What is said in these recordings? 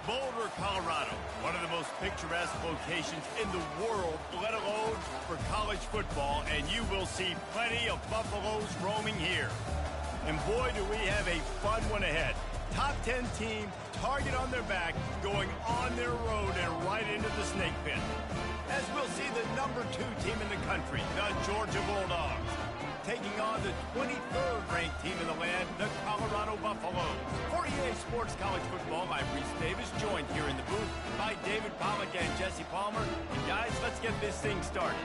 Boulder, Colorado, one of the most picturesque locations in the world, let alone for college football, and you will see plenty of Buffaloes roaming here. And boy, do we have a fun one ahead. Top 10 team, target on their back, going on their road and right into the snake pit. As we'll see the number 2 team in the country, the Georgia Bulldogs, taking on the 23rd ranked team in the land, the Colorado Buffaloes. For EA Sports College Football, I'm Reese Davis, joined here in the booth by David Pollack and Jesse Palmer. And guys, let's get this thing started.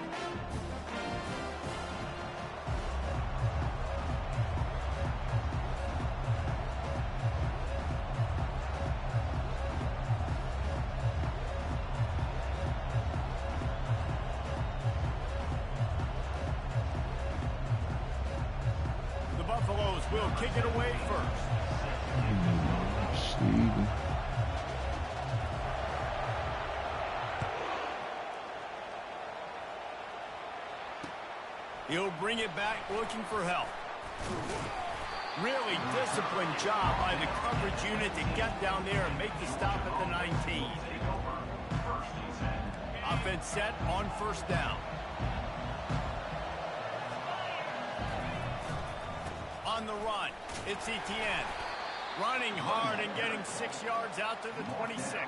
Buffaloes will kick it away first. He'll bring it back looking for help. Really disciplined job by the coverage unit to get down there and make the stop at the 19. Offense set on first down. On the run, it's Etienne. Running hard and getting 6 yards out to the 26.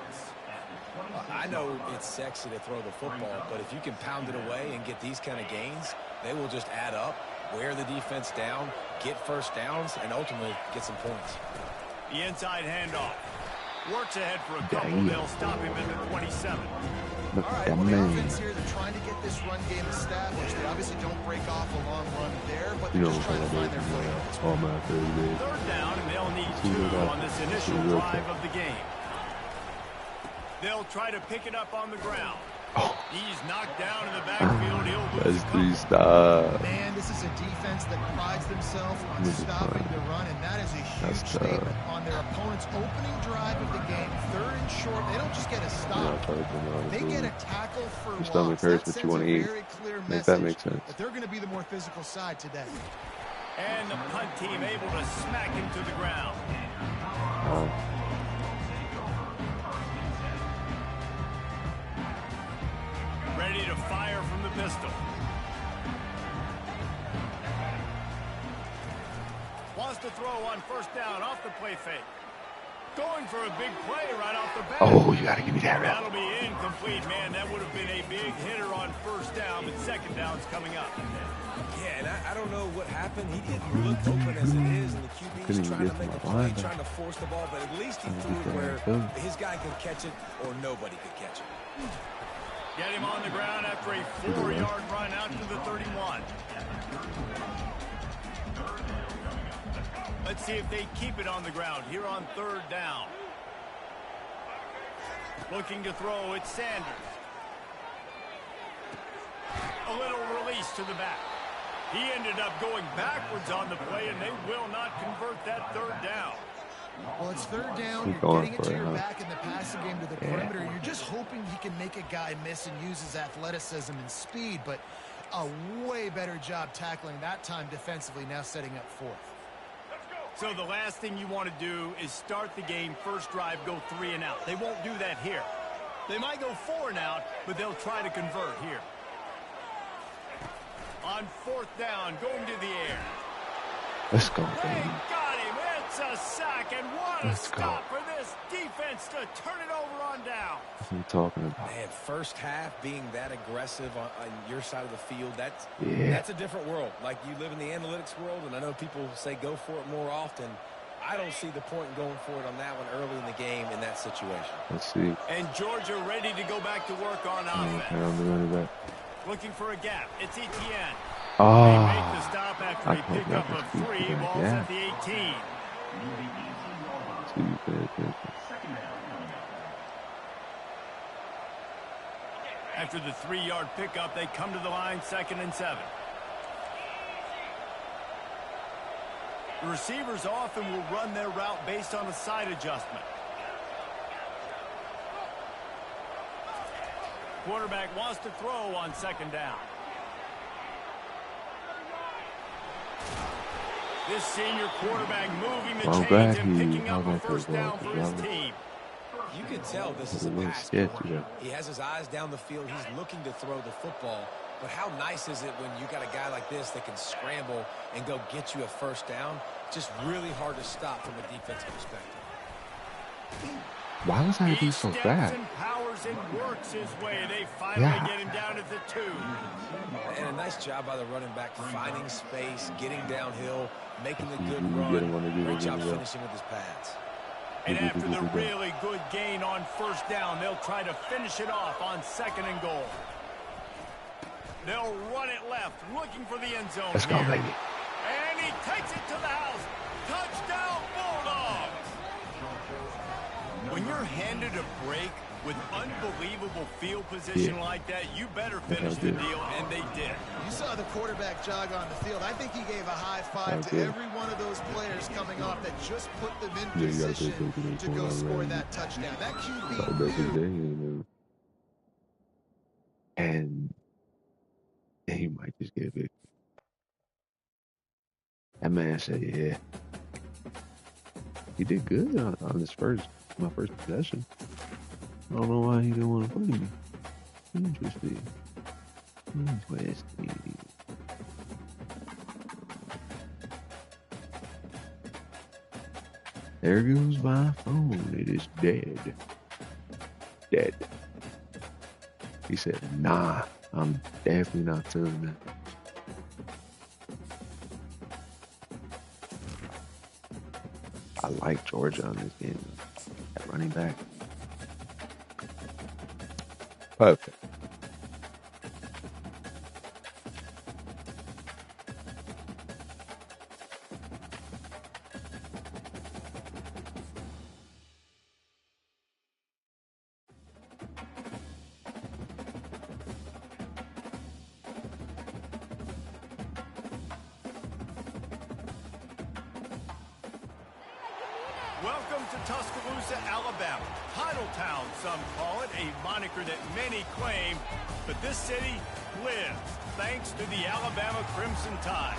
I know it's sexy to throw the football, but if you can pound it away and get these kind of gains, they will just add up, wear the defense down, get first downs, and ultimately get some points. The inside handoff. Works ahead for a couple. They'll stop him at the 27. All right, well, the offense here, they're trying to get this run game established. They obviously don't break off a long run there, but they're just trying to find their footing. Third down, and they'll need 2 on this initial drive of the game. They'll try to pick it up on the ground. He's knocked down in the backfield. He'll lose the Man, this is a defense that prides themselves on stopping the run, and that is a huge statement on their opponent's opening drive of the game. 3rd and short, they don't just get a stop. They get a tackle for loss. That sends a very clear message that makes sense. that they're going to be the more physical side today. And the punt team able to smack him to the ground. Ready to fire from the pistol. Wants to throw on first down off the play fake. Going for a big play right off the bat. Oh, you got to give me that. That'll be incomplete, man. That would have been a big hitter on first down, but second down's coming up. Yeah, and I don't know what happened. He didn't look open as it is, and the QB's trying to make a play, trying to force the ball, but at least he threw it where his guy could catch it or nobody could catch it. Get him on the ground after a 4-yard run out to the 31. Let's see if they keep it on the ground here on 3rd down. Looking to throw, it's Sanders. A little release to the back. He ended up going backwards on the play, and they will not convert that 3rd down. Well, it's 3rd down. You're getting it to your back in the passing game to the perimeter. You're just hoping he can make a guy miss and use his athleticism and speed, but a way better job tackling that time defensively, now setting up 4th. So the last thing you want to do is start the game, first drive, go 3 and out. They won't do that here. They might go 4 and out, but they'll try to convert here. On 4th down, going to the air. Let's go, They baby. got him. It's a sack, and what a stop for this defense to turn it over on down. What are you talking about? Man, first half being that aggressive on your side of the field, that's a different world. Like, you live in the analytics world, and I know people say go for it more often. I don't see the point in going for it on that one early in the game in that situation. Let's see. And Georgia ready to go back to work on offense. Looking for a gap. It's Etienne. They make the stop after a pickup of 3. Ball's at the 18. After the 3-yard pickup, they come to the line, 2nd and 7. The receivers often will run their route based on a side adjustment. Quarterback wants to throw on 2nd down. This senior quarterback moving the chains and picking up a first down for his team. You can tell this is a pass. He has his eyes down the field. He's looking to throw the football. But how nice is it when you got a guy like this that can scramble and go get you a first down? Just really hard to stop from a defensive perspective. Why was I being so bad? And powers and works his way. They finally get him down at the 2. And a nice job by the running back, finding space, getting downhill, making a good run. Great job finishing with his pads. And after the really good gain on first down, they'll try to finish it off on 2nd and goal. They'll run it left, looking for the end zone. Let's go, baby. And he takes it to the house. Touchdown, Bulldogs! When you're handed a break with unbelievable field position like that, you better finish the deal, and they did. You saw the quarterback jog on the field. I think he gave a high five to every one of those players coming off that just put them in position to go score that touchdown. That QB knew. And he might just get it. That man said, yeah. He did good on my first possession. I don't know why he didn't want to play me. Interesting. There goes my phone. It is dead. Dead. He said, nah, I'm definitely not feeling that. I like Georgia on this game. That running back. Perfect. Welcome to Tuscaloosa, Alabama. Titletown, some call it, a moniker that many claim, but this city lives thanks to the Alabama Crimson Tide.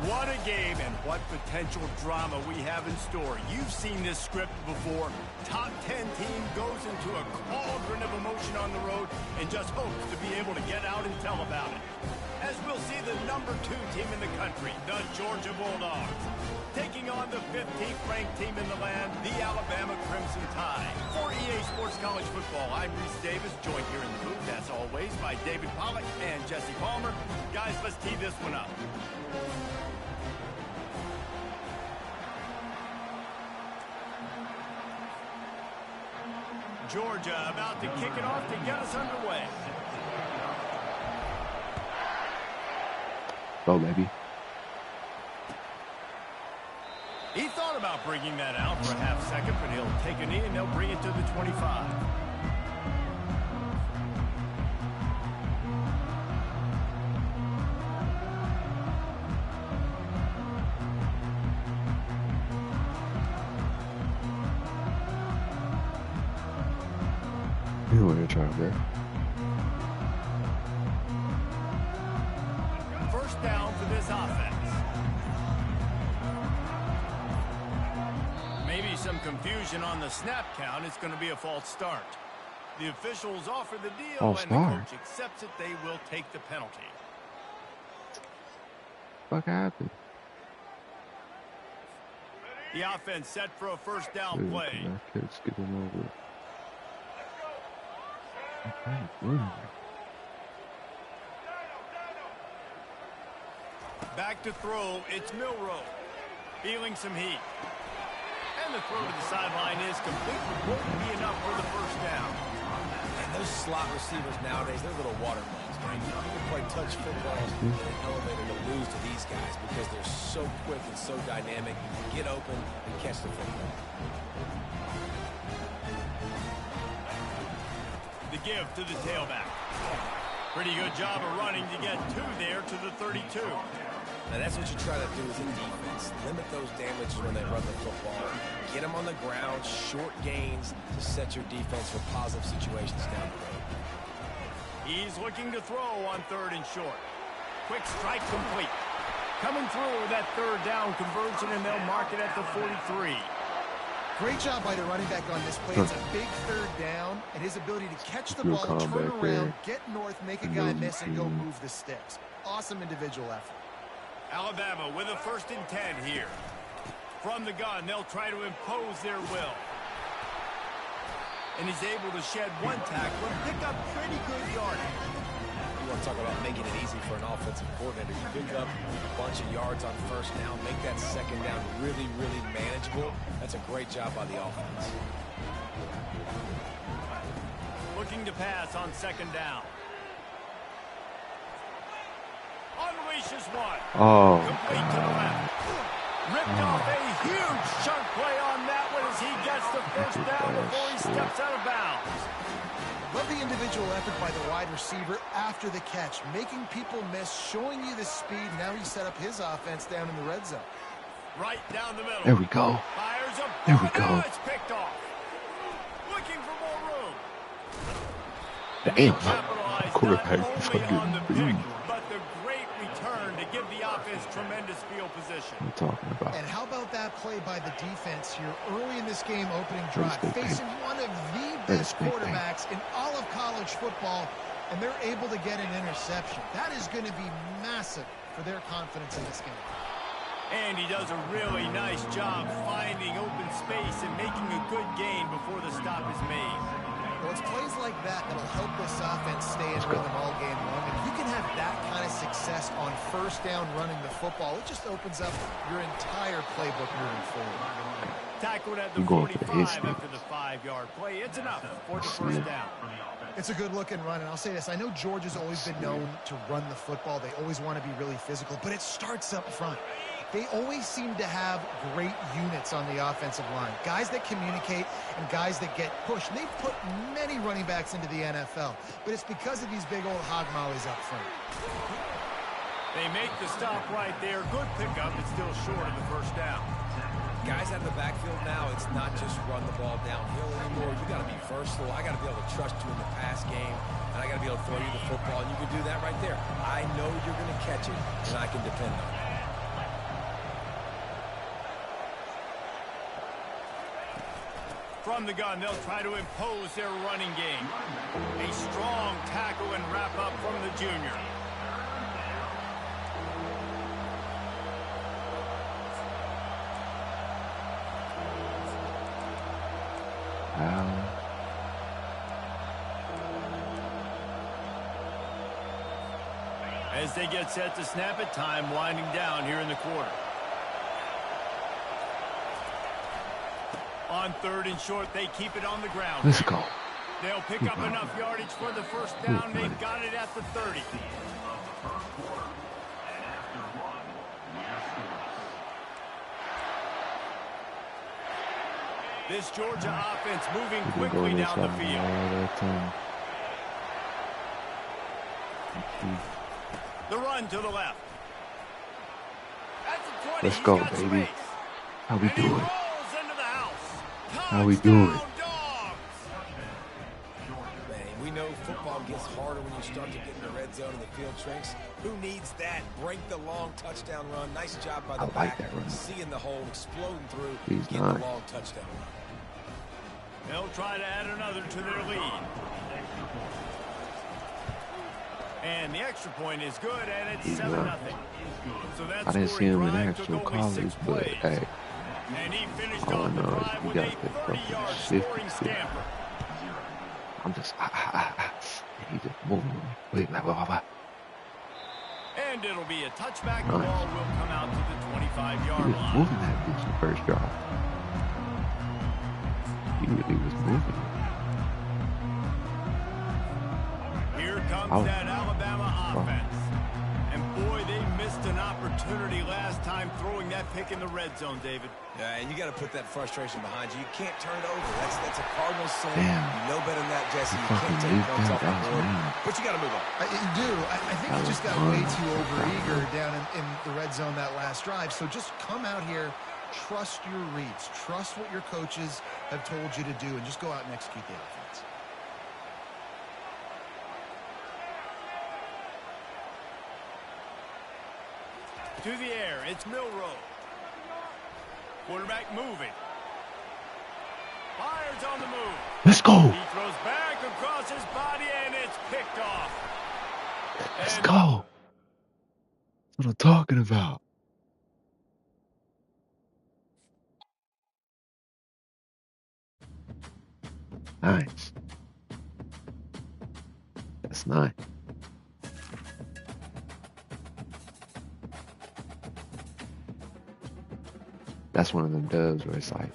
What a game and what potential drama we have in store. You've seen this script before. Top 10 team goes into a cauldron of emotion on the road and just hopes to be able to get out and tell about it. As we'll see the number 2 team in the country, the Georgia Bulldogs, taking on the 15th ranked team in the land, the Alabama Crimson Tide. For EA Sports College Football, I'm Reese Davis, joined here in the booth, as always, by David Pollack and Jesse Palmer. Guys, let's tee this one up. Georgia about to kick it off to get us underway. Go, baby. He thought about bringing that out for a half second, but he'll take a knee and they'll bring it to the 25. You want to try there? First down for this offense. Maybe some confusion on the snap count. It's going to be a false start. The officials offer the deal, and the coach accepts it. They will take the penalty. What happened? The offense set for a first down play. Let's get him over. Back to throw, it's Milroe. Feeling some heat. And the throw to the sideline is complete. Won't be enough for the first down. And those slot receivers nowadays, they're little watermelons. You can play touch football in an elevator to lose to these guys because they're so quick and so dynamic. Get open and catch the football. The give to the tailback. Pretty good job of running to get 2 there to the 32. Now that's what you try to do as a defense. Limit those damages when they run the football. Get them on the ground, short gains to set your defense for positive situations down the road. He's looking to throw on 3rd and short. Quick strike complete. Coming through with that 3rd down conversion, and they'll mark it at the 43. Great job by the running back on this play. It's a big third down, and his ability to catch the ball, turn around, get north, make a guy miss, and go move the sticks. Awesome individual effort. Alabama with a 1st and 10 here. From the gun, they'll try to impose their will. And he's able to shed one tackle and pick up pretty good yardage. You want to talk about making it easy for an offensive coordinator. You pick up a bunch of yards on 1st down, make that 2nd down really, really manageable. That's a great job by the offense. Looking to pass on 2nd down. Unleashes one. Oh, complete to the left. Ripped off a huge chunk play on that one as he gets the 1st down before he steps out of bounds. Love the individual effort by the wide receiver after the catch, making people miss, showing you the speed. Now he set up his offense down in the red zone. Right down the middle. there we go. Fires up. There we go. It's picked off. Looking for more room. Damn, Capitalized quarterback not is only on the fucking pick, but the great return to give the offense tremendous field position. I'm talking about. And how about that play by the defense here early in this game, opening drive, facing one of the best quarterbacks in all of college football, and they're able to get an interception. That is going to be massive for their confidence in this game. And he does a really nice job finding open space and making a good gain before the stop is made. Well, it's plays like that that'll help this offense stay in rhythm all game long. And if you can have that kind of success on 1st down running the football, it just opens up your entire playbook moving forward. Tackled at the 45 after the 5-yard play. It's enough for the 1st down. It's a good-looking run, and I'll say this. I know Georgia's always been known to run the football. They always want to be really physical, but it starts up front. They always seem to have great units on the offensive line. Guys that communicate and guys that get pushed. And they've put many running backs into the NFL, but it's because of these big old hog mollies up front. They make the stop right there. Good pickup. It's still short of the 1st down. Guys out of the backfield now, it's not just run the ball downhill anymore. You got to be versatile. I got to be able to trust you in the pass game, and I got to be able to throw you the football, and you can do that right there. I know you're going to catch it, and I can depend on it. From the gun, they'll try to impose their running game. A strong tackle and wrap up from the junior. As they get set to snap it, time winding down here in the quarter. On 3rd and short, they keep it on the ground. Let's go. They'll pick up enough yardage for the 1st down. They've got it at the 30. This Georgia offense moving quickly down the field. The run to the left. That's a 20. Let's go, baby. Space. How we do it? How we do it? Man, we know football gets harder when you start to get in the red zone and the field shrinks. Who needs that? Break the long touchdown run. Nice job by the back. That run. Seeing the hole, exploding through, He's getting not. the long touchdown run. They'll try to add another to their lead. And the extra point is good, and it's 7-0. So that's I didn't see him in drive actual took only college, 6 but plays. hey. And he finished Oh off the no, drive we with a got the fucking 30-yard shit. scoring scamper. I'm just, he just moving. Wait, blah, blah, blah. And it'll be a touchback. The ball will come out to the 25-yard He was line. moving that bitch the 1st drive. He really was moving. Here comes that Alabama offense. And boy, they missed an opportunity last time throwing that pick in the red zone, David. Yeah, and you got to put that frustration behind you. You can't turn it over. That's a cardinal sin. Damn. You know better than that, Jesse. You fucking can't take leave points that. off the That was board. mean. But you got to move on. You do. I think he just got way too overeager down in the red zone that last drive. So just come out here, trust your reads, trust what your coaches have told you to do, and just go out and execute the offense. To the air, it's Milroe. Quarterback moving. Receivers on the move. Let's go. He throws back across his body, and it's picked off. Let's go. That's what I'm talking about. Nice. That's nice. That's one of them dubs where it's like,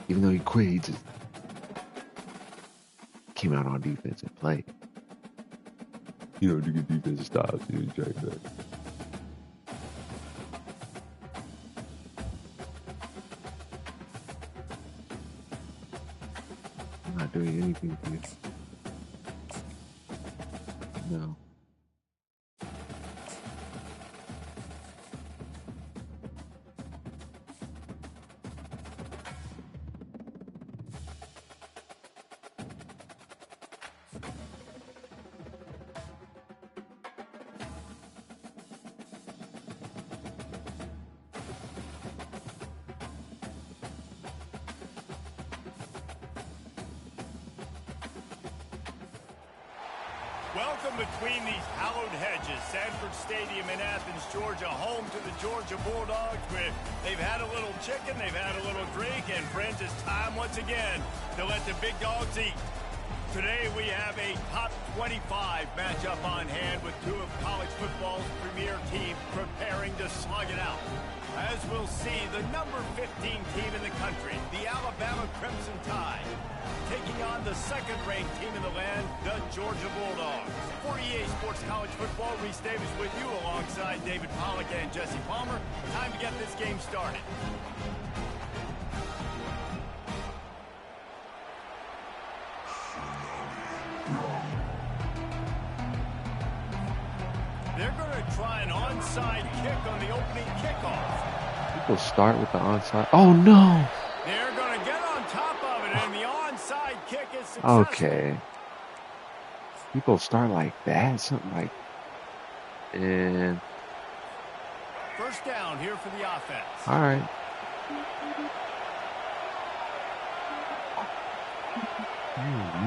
even though he quit, he just came out on defense and played. You know, to get defensive stops, he was right back. I'm not doing anything for you. No. Welcome between these hallowed hedges. Sanford Stadium in Athens, Georgia, home to the Georgia Bulldogs. They've had a little chicken, they've had a little drink, and friends, it's time once again to let the big dogs eat. Today we have a top 25 matchup on hand with two of college football's premier teams preparing to slug it out. As we'll see, the number 15 team in the country, the Alabama Crimson Tide, taking on the second-ranked team in the land, the Georgia Bulldogs. For EA Sports College Football, Reese Davis with you alongside David Pollack and Jesse Palmer. Time to get this game started. They're going to try an onside kick on the opening kickoff. People start with the onside. Oh, no. They're going to get on top of it, and the onside kick is successful. Okay. People start like that, something like, and first down here for the offense. All right.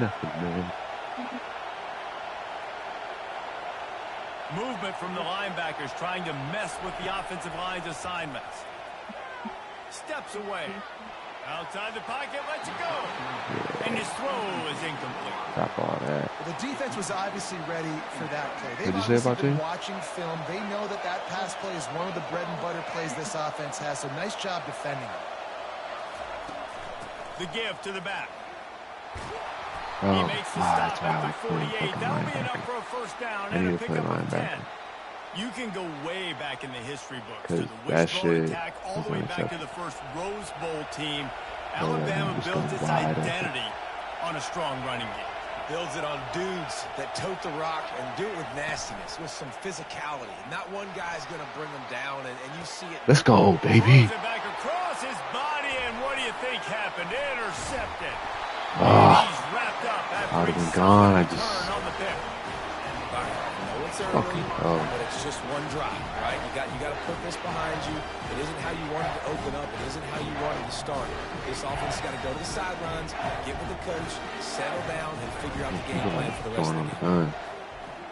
Nothing, man. Movement from the linebackers trying to mess with the offensive line's assignments. Steps away. Outside the pocket, lets it go. Yeah. And his throw is incomplete. Stop all that. Well, the defense was obviously ready for that play. What'd you say about been watching film. They know that that pass play is one of the bread and butter plays this offense has, so nice job defending it. The give to the back. Oh, he makes the stop at the 48. That'll be enough for a first down and a pickup of 10. You can go way back in the history books to the wishbone attack all the way back to the first Rose Bowl team. Alabama builds its identity on a strong running game. Builds it on dudes that tote the rock and do it with nastiness, with some physicality. Not one guy's going to bring them down, and you see it. Let's go, baby. Throws it back across his body, and what do you think happened? Intercepted. He's wrapped up after I'd have been gone. I just on the pick. It's early, but it's just one drive, right? You got to put this behind you. It isn't how you wanted to open up. It isn't how you wanted to start. This offense has got to go to the sidelines, get with the coach, settle down, and figure out the game plan for the rest of the game.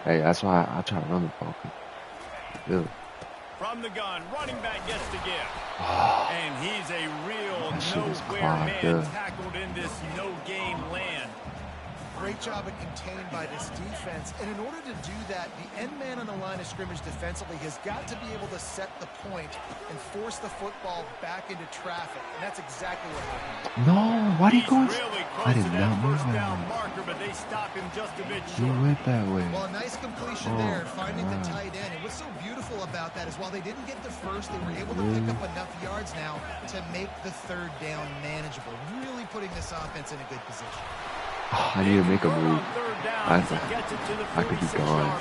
Hey, that's why I try to run the ball. Good. From the gun, running back gets to give. And he's a real nowhere man tackled in this no-game land. Great job of contained by this defense. And in order to do that, the end man on the line of scrimmage defensively has got to be able to set the point and force the football back into traffic. And that's exactly what happened. No, why did he go? Really I did not move that way. Marker, but they stop him just a bit He short. went that way. Well, a nice completion there, finding the tight end. And what's so beautiful about that is while they didn't get the first, they were able to pick up enough yards now to make the third down manageable. Really putting this offense in a good position. I need to make a move. I could be gone.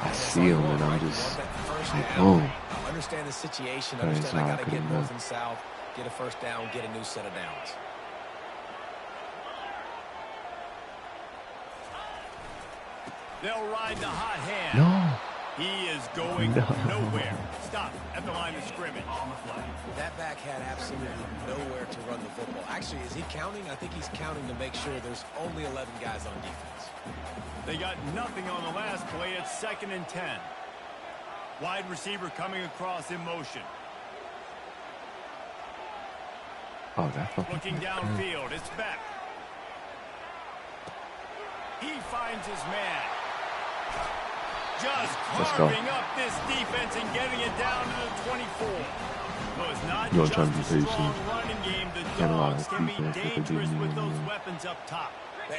I see him and I'm just like, oh. Understand the situation. Understand I got to get north and south, get a first down, get a new set of downs. They'll ride the hot hand. No. He is going nowhere. Stop at the line of scrimmage. That back had absolutely nowhere to run the football. Actually, is he counting? I think he's counting to make sure there's only 11 guys on defense. They got nothing on the last play. It's 2nd and 10. Wide receiver coming across in motion. Oh, that's looking downfield. It's Beck. He finds his man. Just carving up this defense and getting it down to the 24. So it's not just a strong running game. The Dogs can be dangerous with those weapons up top.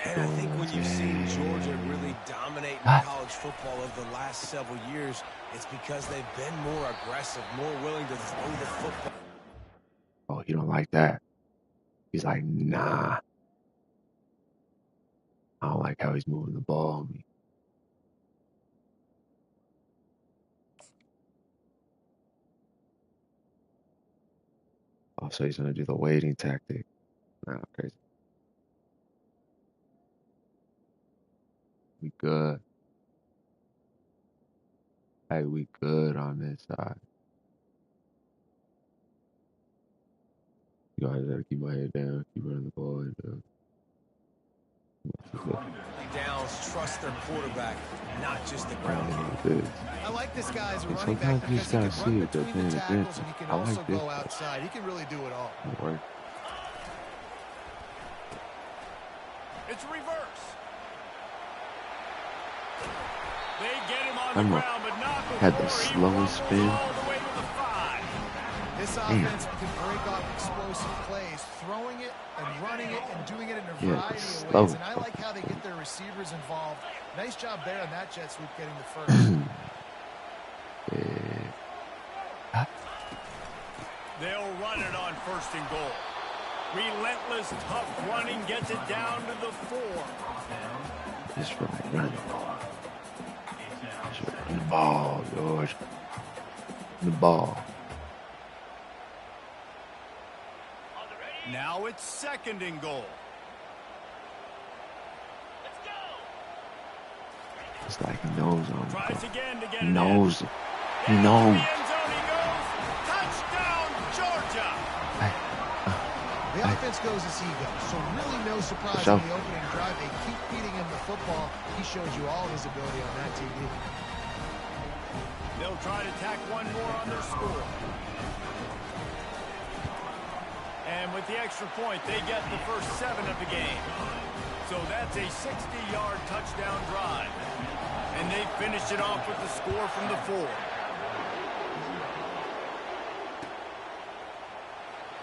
And I think when you've seen Georgia really dominate in college football over the last several years, it's because they've been more aggressive, more willing to throw the football. Oh, he don't like that. He's like, nah. I don't like how he's moving the ball on me. Oh, so he's gonna do the waiting tactic. Nah, crazy. We good. Hey, we good on this side. You guys gotta keep my head down, keep running the ball. And, downs, trust their quarterback, not just the ground. I like this guy as a running back because he can run between the tackles and he can also go outside. He can really do it all. It's reverse. They get him on the ground, but not before had the slowest spin. all the way to the 5. This offense can break off explosive plays, throwing it and running it and doing it in a variety of ways. And I like how they get their receivers involved. Nice job there on that jet sweep getting the first. They'll run it on 1st and goal. Relentless, tough running gets it down to the 4. Just running. The ball, George. The ball. Now it's 2nd and goal. Let's go. It's like he knows on Tries again to get He knows it. He knows. Touchdown, Georgia. The offense goes as he goes, so really no surprise in the opening drive. They keep feeding him the football. He shows you all his ability on that TV. They'll try to tack one more on their score. And with the extra point, they get the first 7 of the game. So that's a 60-yard touchdown drive. And they finished it off with the score from the 4.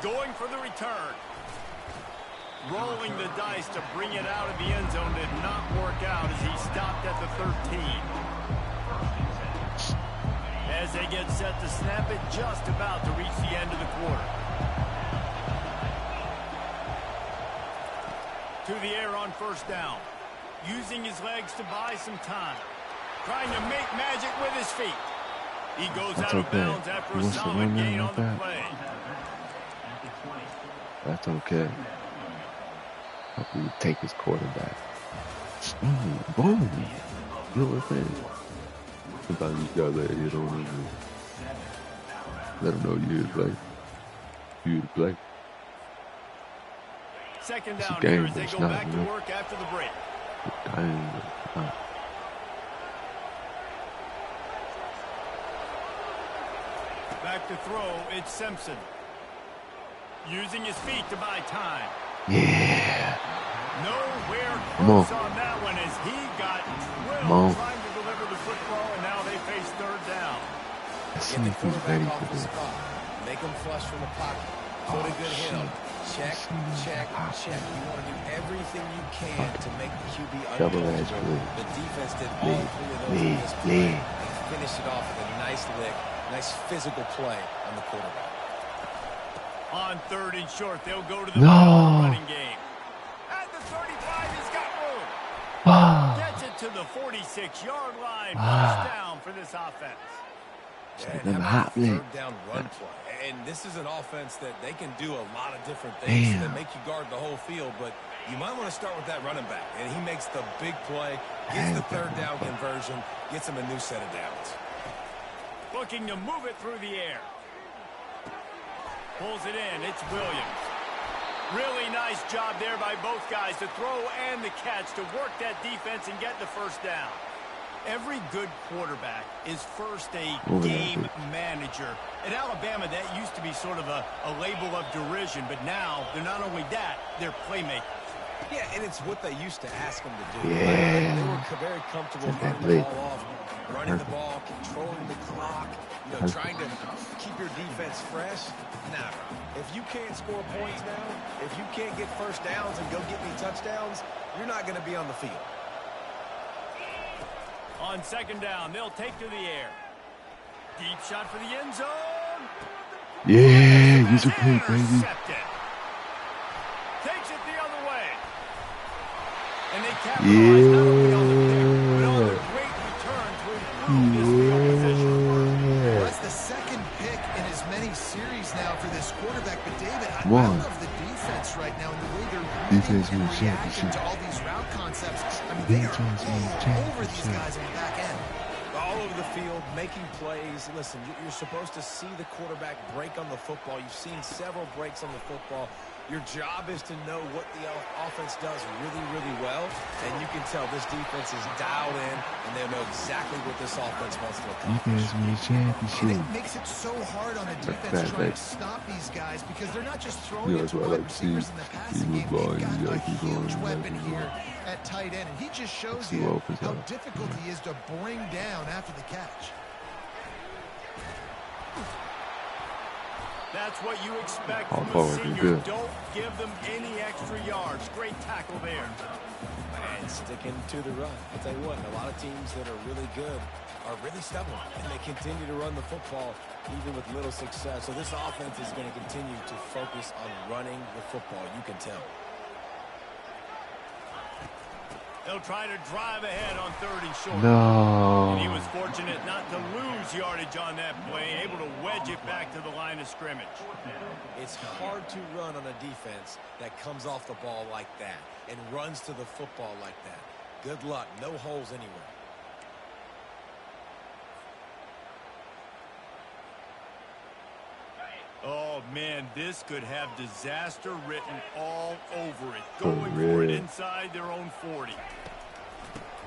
Going for the return. Rolling the dice to bring it out of the end zone did not work out as he stopped at the 13. As they get set to snap it, just about to reach the end of the quarter. To the air on 1st down. Using his legs to buy some time. Trying to make magic with his feet. He goes out of bounds after a solid gain on the play. That's okay. Hope he would take his quarterback. Boom. You know what I'm saying? Sometimes you gotta let it hit on him. Let him know you're here to play. You're here to play. 2nd down here as they go back to work after the break. Back to throw, it's Simpson. Using his feet to buy time. Yeah. Nowhere close on that one as he got drilled trying to deliver the football, and now they face 3rd down. Get the quarterback off the spot. Make him flush from the pocket. Put a good hit on him. Check, check, check. You want to do everything you can to make the QB uncomfortable. The defense did all 3 of those in this play. And finished it off with a nice lick, nice physical play on the quarterback. On 3rd and short, they'll go to the running game. At the 35, he's got room. Gets it to the 46-yard line. First down for this offense. And how about the third down run play? And this is an offense that they can do a lot of different things that make you guard the whole field, but you might want to start with that running back. And he makes the big play, gets the third down conversion, gets him a new set of downs. Looking to move it through the air. Pulls it in. It's Williams. Really nice job there by both guys to throw and the catch to work that defense and get the first down. Every good quarterback is first a game manager. At Alabama, that used to be sort of a label of derision, but now they're not only that, they're playmakers. Yeah, and it's what they used to ask them to do. Yeah. They were very comfortable running the ball off, running the ball, controlling the clock, trying to keep your defense fresh. Nah, bro. If you can't score points now, if you can't get first downs and go get me touchdowns, you're not going to be on the field. On second down, they'll take to the air. Deep shot for the end zone. Yeah, use a play, baby. Takes it the other way. And they capitalize not only on the pick, but on the great return to improve this field position. Well, that's the second pick in as many series now for this quarterback. But David, I love the defense right now and the way they're reading and reacting to all these route concepts. I mean, they are all over these guys on the back end. All over the field, making plays. Listen, you're supposed to see the quarterback break on the football. You've seen several breaks on the football. Your job is to know what the offense does really, really well. And you can tell this defense is dialed in, and they know exactly what this offense wants to accomplish. And it makes it so hard on the defense trying to stop these guys because they're not just throwing it to wide receivers in the passing game. They've got a huge weapon here at tight end, and he just shows you how difficult he is to bring down after the catch. That's what you expect from a senior. Don't give them any extra yards. Great tackle there. And sticking to the run. I'll tell you what, a lot of teams that are really good are really stubborn, and they continue to run the football even with little success. So this offense is going to continue to focus on running the football. You can tell. They'll try to drive ahead on third and short. No. And he was fortunate not to lose yardage on that play, able to wedge it back to the line of scrimmage. It's hard to run on a defense that comes off the ball like that and runs to the football like that. Good luck. No holes anywhere. Oh, man, this could have disaster written all over it. Going for it inside their own 40.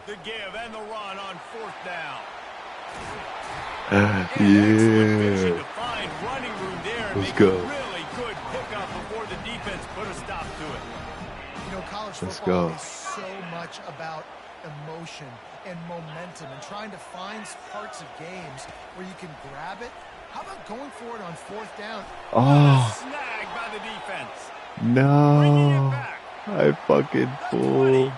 The give and the run on fourth down. Yeah. To find running room there and Let's make go. a really good pickup before the defense put a stop to it. You know, college football is so much about emotion and momentum and trying to find parts of games where you can grab it. How about going for it on fourth down? Oh. Snag by the defense. No. I fucking fool.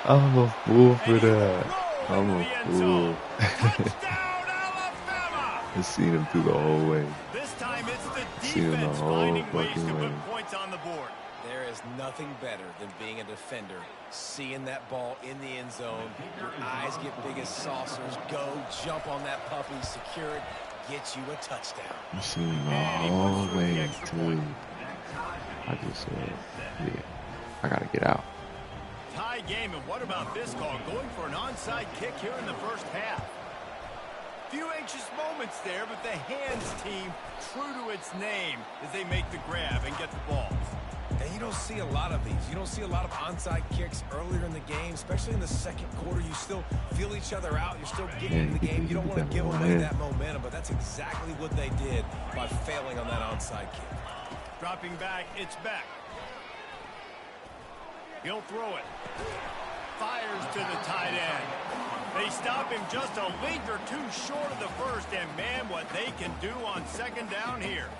I'm a fool for that. I'm a fool. Touchdown, Alabama. I seen him through the whole way. This time it's the Seen him the defense whole finding ways to fucking way. put points on the board. There is nothing better than being a defender, seeing that ball in the end zone. Your eyes get big as saucers. Go, jump on that puppy, secure it, get you a touchdown. I seen him the whole way too. I just said, yeah, I gotta get out. Tie game, and what about this call? Going for an onside kick here in the first half. Few anxious moments there, but the hands team true to its name as they make the grab and get the ball. And you don't see a lot of these. You don't see a lot of onside kicks earlier in the game, especially in the second quarter. You still feel each other out. You're still getting in the game. You don't want to give away that momentum, but that's exactly what they did by failing on that onside kick. Dropping back, it's back. He'll throw it. Fires to the tight end. They stop him just a link or two short of the first, and man, what they can do on second down here.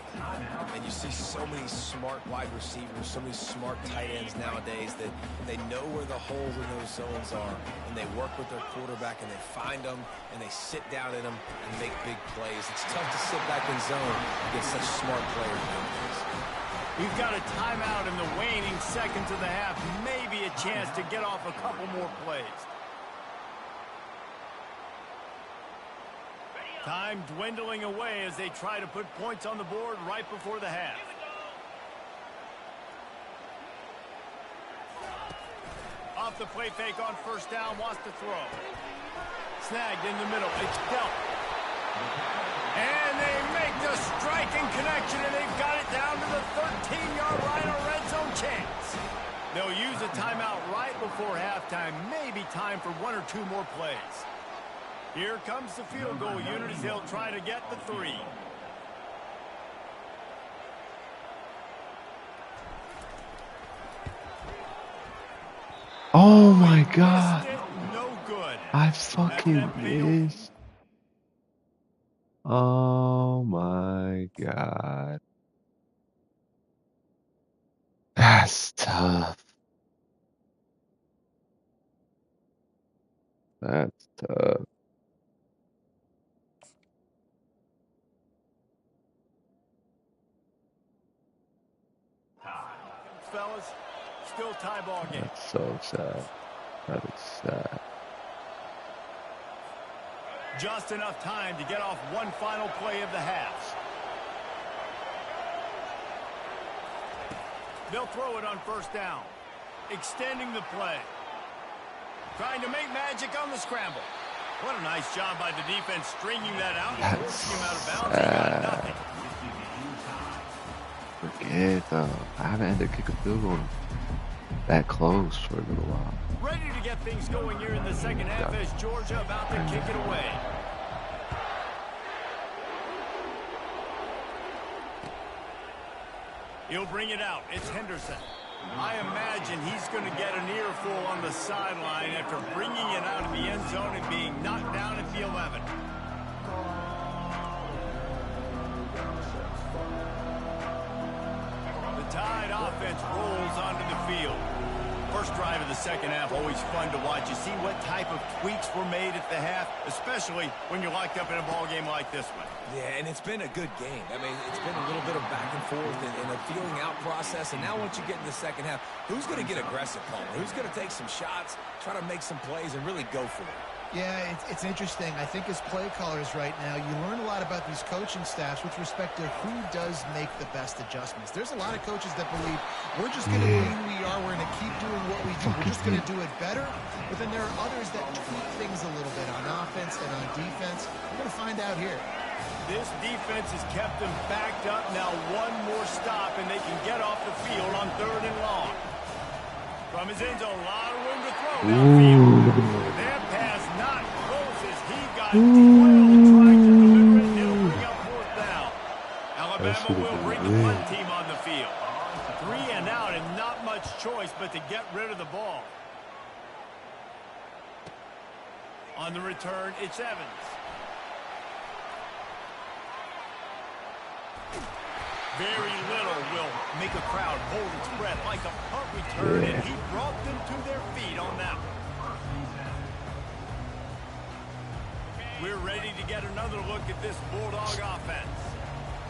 And you see so many smart wide receivers, so many smart tight ends nowadays that they know where the holes in those zones are, and they work with their quarterback, and they find them, and they sit down in them and make big plays. It's tough to sit back in zone against such smart players nowadays. We've got a timeout in the waning seconds of the half. Maybe a chance to get off a couple more plays. Time dwindling away as they try to put points on the board right before the half. Off the play fake on first down, wants to throw. Snagged in the middle. It's dealt. And they make the striking connection, and they've got it down to the 13-yard line, a red zone chance. They'll use a timeout right before halftime. Maybe time for one or two more plays. Here comes the field goal unit as they'll try to get the 3. Oh my God. No good. I fucking missed. Oh my God. That's tough. That's tough. Fellas, still tie ball game. That's so sad. That is sad. Just enough time to get off one final play of the half. They'll throw it on first down. Extending the play. Trying to make magic on the scramble. What a nice job by the defense stringing that out and forcing him out of bounds. He got nothing. Forget, I haven't had to kick a field goal that close for a little while. Ready to get things going here in the second half as Georgia about to kick it away. He'll bring it out. It's Henderson. I imagine he's going to get an earful on the sideline after bringing it out of the end zone and being knocked down at the 11. The Tide offense rolls onto the field. First drive of the second half, always fun to watch. You see what type of tweaks were made at the half, especially when you're locked up in a ball game like this one. Yeah, and it's been a good game. I mean, it's been a little bit of back and forth and a feeling out process. And now once you get in the second half, who's going to get aggressive, Palmer? Who's going to take some shots, try to make some plays, and really go for it? Yeah, it's interesting. I think as play callers right now, you learn a lot about these coaching staffs with respect to who does make the best adjustments. There's a lot of coaches that believe we're just going to be who we are. We're going to keep doing what we do. We're just going to do it better. But then there are others that tweak things a little bit on offense and on defense. We're going to find out here. This defense has kept them backed up. Now one more stop, and they can get off the field on 3rd and long. From his end zone, a lot of room to throw downfield. That pass not close as he got 12 trying to deliver it. He'll bring up 4th down. Alabama will bring the punt team on the field. 3 and out and not much choice but to get rid of the ball. On the return, it's Evans. Very little will make a crowd hold its breath like a punt return, and he brought them to their feet on that one. We're ready to get another look at this Bulldog offense.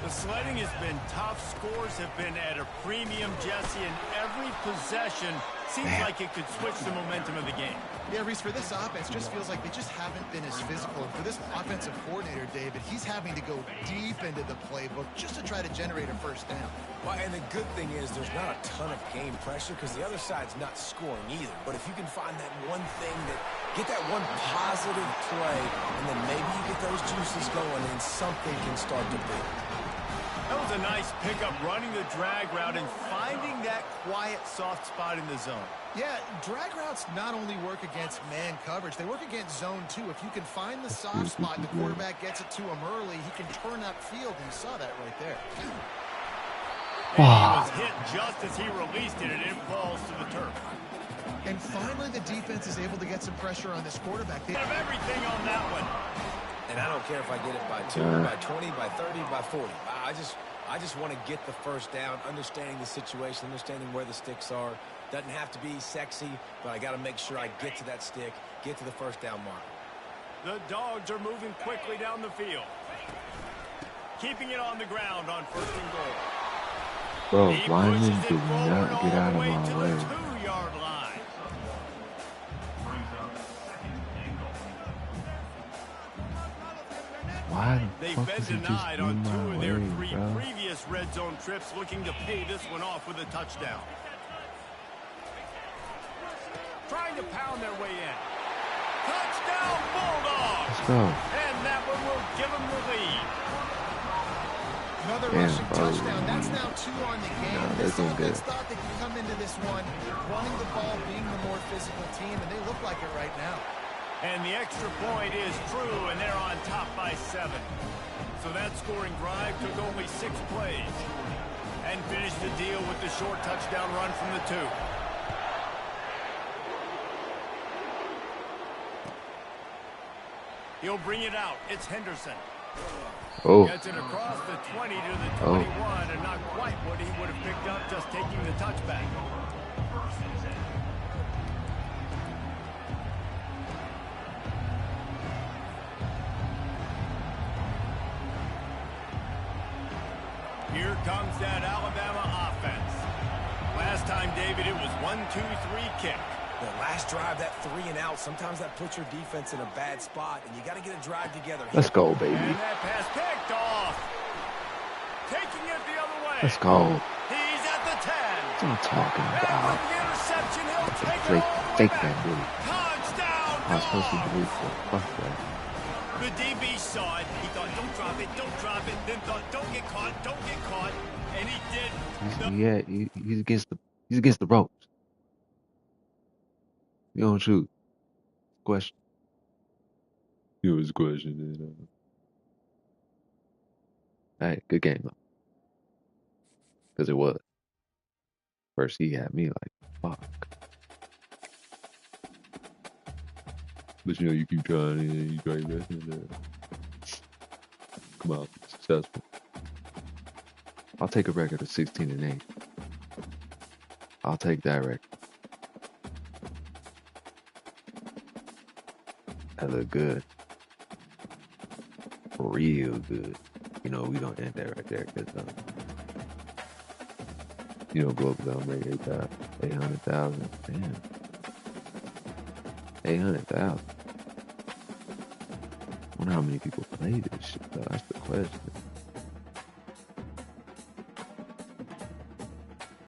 The sledding has been tough. Scores have been at a premium, Jesse, and every possession seems like it could switch the momentum of the game. Yeah, Reese, for this offense, just feels like they just haven't been as physical. And for this offensive coordinator, David, he's having to go deep into the playbook just to try to generate a first down. Well, and the good thing is there's not a ton of game pressure because the other side's not scoring either. But if you can find that one thing get that one positive play, and then maybe you get those juices going and something can start to build. That was a nice pickup, running the drag route and finding that quiet, soft spot in the zone. Yeah, drag routes not only work against man coverage, they work against zone too. If you can find the soft spot and the quarterback gets it to him early, he can turn upfield, and you saw that right there. And he was hit just as he released it, and it falls to the turf. And finally, the defense is able to get some pressure on this quarterback. They have everything on that one. And I don't care if I get it by 2, by 20, by 30, by 40. I just want to get the first down, understanding the situation, understanding where the sticks are. Doesn't have to be sexy, but I got to make sure I get to that stick, get to the first down mark. The Dogs are moving quickly down the field. Keeping it on the ground on 1st and goal. Bro, He linemen pushes did it forward not get all out the of way my to way. the 2-yard line. Why They've fuck been is he just denied on in 2 my of their way, 3 bro? previous red zone trips, looking to pay this one off with a touchdown. Trying to pound their way in. Touchdown, Bulldogs! Let's go. And that one will give them the lead. Another Damn, rushing bro. touchdown. That's now 2 on the game. Nah, This this is offense good. thought they could come into this one running the ball, being the more physical team, and they look like it right now. And the extra point is true, and they're on top by 7. So that scoring drive took only 6 plays. And finished the deal with the short touchdown run from the 2. He'll bring it out. It's Henderson. Oh, Gets it across the 20 to the 21, and not quite what he would have picked up just taking the touchback. Here comes that Alabama offense. Last time, David, it was 1-2-3 kick. The last drive, that 3 and out, sometimes that puts your defense in a bad spot, and you got to get a drive together. let's go, baby. And that pass picked off. Taking it the other way. Let's go. He's at the 10. That's what I'm talking And about. with the interception, he'll take it Fake, all the way fake back. that, dude. Touchdown, I was supposed to Dogs. believe it. Fuck that. The DB saw it. He thought, don't drop it, don't drop it. Then thought, don't get caught, don't get caught. And he did. He's against the ropes. You don't shoot. Question. It was a question. Hey, good game though. Because it was. First he had me like, fuck. But you know, you keep trying and you try your best and come out successful. I'll take a record of 16-8. I'll take that record. That look good. Real good. You know, we gonna end that right there because, you know, Global gonna make 800,000. Damn. 800,000. I wonder how many people play this shit, though. That's the question.